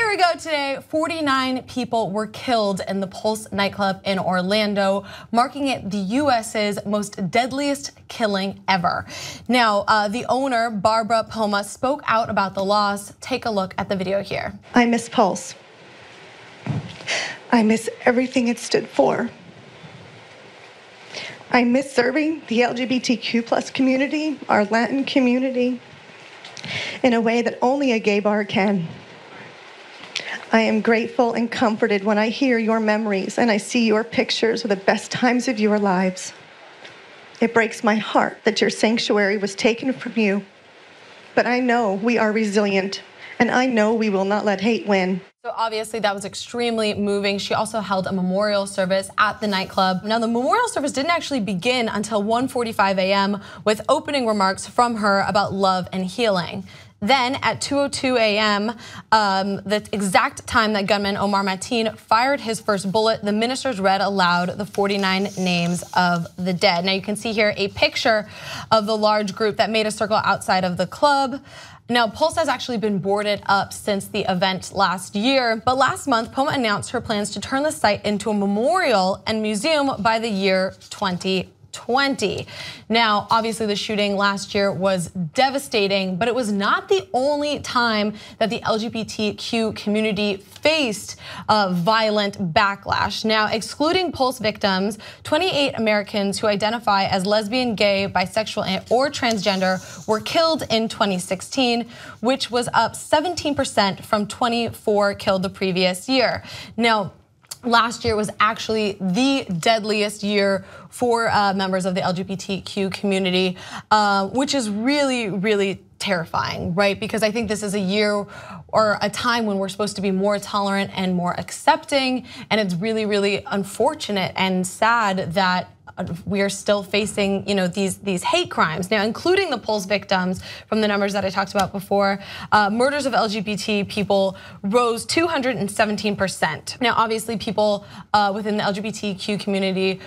year ago today, 49 people were killed in the Pulse nightclub in Orlando, marking it the US's most deadliest killing ever. Now, the owner, Barbara Poma, spoke out about the loss. Take a look at the video here. I miss Pulse. I miss everything it stood for. I miss serving the LGBTQ+ community, our Latin community, in a way that only a gay bar can. I am grateful and comforted when I hear your memories and I see your pictures of the best times of your lives. It breaks my heart that your sanctuary was taken from you, but I know we are resilient, and I know we will not let hate win. So obviously that was extremely moving. She also held a memorial service at the nightclub. Now the memorial service didn't actually begin until 1:45 a.m. with opening remarks from her about love and healing. Then at 2:02 a.m., the exact time that gunman Omar Mateen fired his first bullet, the ministers read aloud the 49 names of the dead. Now you can see here a picture of the large group that made a circle outside of the club. Now, Pulse has actually been boarded up since the event last year, but last month, Poma announced her plans to turn the site into a memorial and museum by the year 2020. Now, obviously the shooting last year was devastating, but it was not the only time that the LGBTQ community faced violent backlash. Now, excluding Pulse victims, 28 Americans who identify as lesbian, gay, bisexual, or transgender were killed in 2016, which was up 17% from 24 killed the previous year. Now, last year was actually the deadliest year for members of the LGBTQ community, which is really, really terrifying, right? Because I think this is a year or a time when we're supposed to be more tolerant and more accepting, and it's really, really unfortunate and sad that we are still facing, these hate crimes now, including the Pulse victims. From the numbers that I talked about before, murders of LGBT people rose 217%. Now, obviously, people within the LGBTQ community,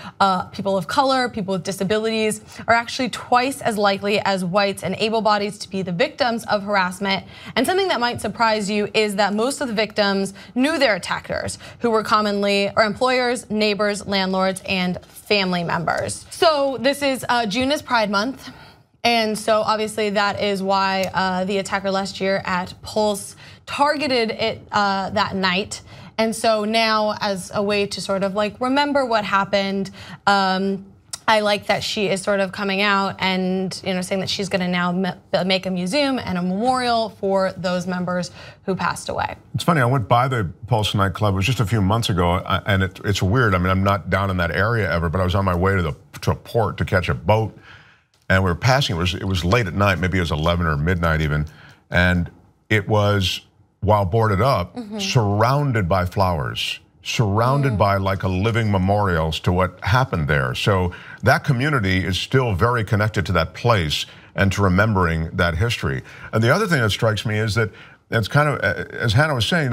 people of color, people with disabilities, are actually twice as likely as whites and able-bodieds to be the victims of harassment. And something that might surprise you is that most of the victims knew their attackers, who were commonly employers, neighbors, landlords, and family members. So this is June is Pride Month. And so obviously that is why the attacker last year at Pulse targeted it that night. And so now, as a way to sort of like remember what happened, I like that she is sort of coming out and saying that she's going to now make a museum and a memorial for those members who passed away. It's funny, I went by the Pulse nightclub, it was just a few months ago, and it's weird. I mean, I'm not down in that area ever, but I was on my way to a port to catch a boat, and we were passing, it was late at night, maybe it was 11 or midnight even, and it was, while boarded up, surrounded by flowers. Surrounded by like a living memorials to what happened there. So that community is still very connected to that place and to remembering that history. And the other thing that strikes me is that it's kind of, as Hannah was saying,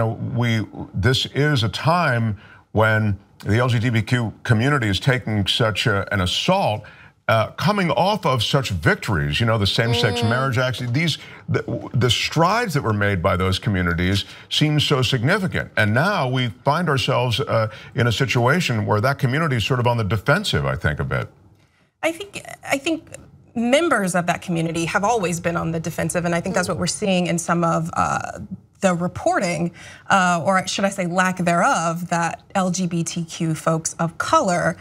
this is a time when the LGBTQ community is taking such an assault, coming off of such victories, the same-sex marriage acts, the strides that were made by those communities seem so significant. And now we find ourselves in a situation where that community is sort of on the defensive, I think, a bit. I think members of that community have always been on the defensive, and I think that's what we're seeing in some of the reporting, or should I say lack thereof, that LGBTQ folks of color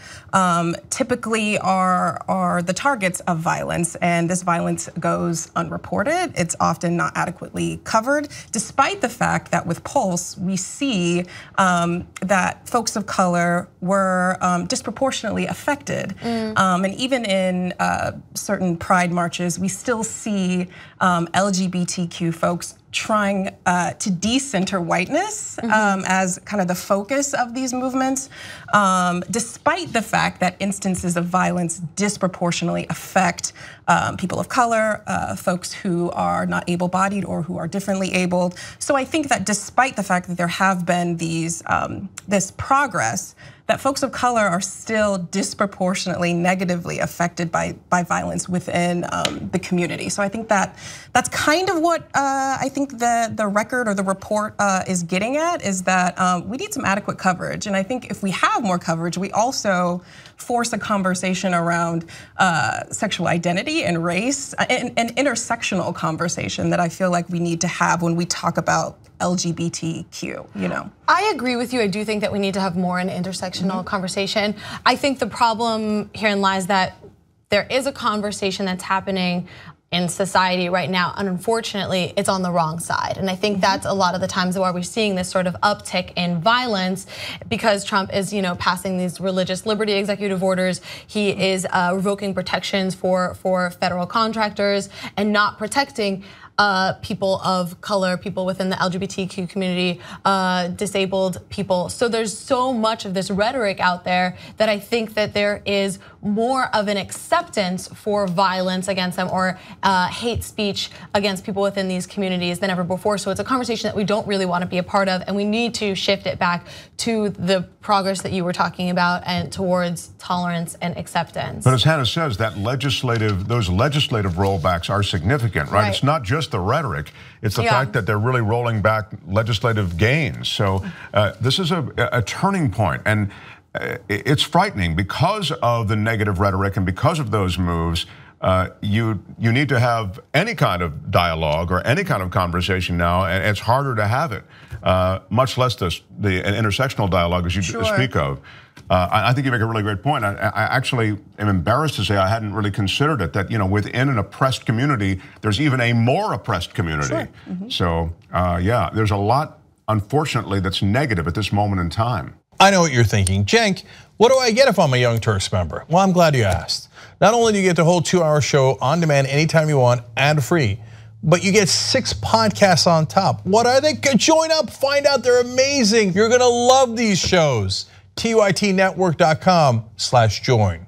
typically are the targets of violence, and this violence goes unreported. It's often not adequately covered, despite the fact that with Pulse, we see that folks of color were disproportionately affected. And even in certain pride marches, we still see LGBTQ folks trying to decenter whiteness as kind of the focus of these movements, despite the fact that instances of violence disproportionately affect people of color, folks who are not able-bodied or who are differently abled. So I think that despite the fact that there have been these this progress, that folks of color are still disproportionately negatively affected by violence within the community. So I think that that's kind of what I think the record or the report is getting at, is that we need some adequate coverage. And I think if we have more coverage, we also force a conversation around sexual identity and race, an intersectional conversation that I feel like we need to have when we talk about LGBTQ, you know. I agree with you. I do think that we need to have more an intersectional conversation. I think the problem herein lies that there is a conversation that's happening in society right now, and unfortunately, it's on the wrong side. And I think that's a lot of the times why we're seeing this sort of uptick in violence, because Trump is, passing these religious liberty executive orders. He is revoking protections for federal contractors and not protecting people of color, people within the LGBTQ community, disabled people. So there's so much of this rhetoric out there that I think that there is more of an acceptance for violence against them or hate speech against people within these communities than ever before. So it's a conversation that we don't really want to be a part of, and we need to shift it back to the progress that you were talking about and towards tolerance and acceptance. But as Hannah says, those legislative rollbacks are significant, right? It's not just the rhetoric, it's the fact that they're really rolling back legislative gains. So this is a turning point, and it's frightening because of the negative rhetoric and because of those moves. You need to have any kind of dialogue or any kind of conversation now, and it's harder to have it, much less an intersectional dialogue as you speak of. I think you make a really great point. I actually am embarrassed to say I hadn't really considered it, that within an oppressed community, there's even a more oppressed community. So yeah, there's a lot, unfortunately, that's negative at this moment in time. I know what you're thinking. Cenk, what do I get if I'm a Young Turks member? Well, I'm glad you asked. Not only do you get the whole 2-hour show on demand anytime you want, ad-free, but you get 6 podcasts on top. What are they? Join up, find out, they're amazing. You're gonna love these shows. TYTnetwork.com/join.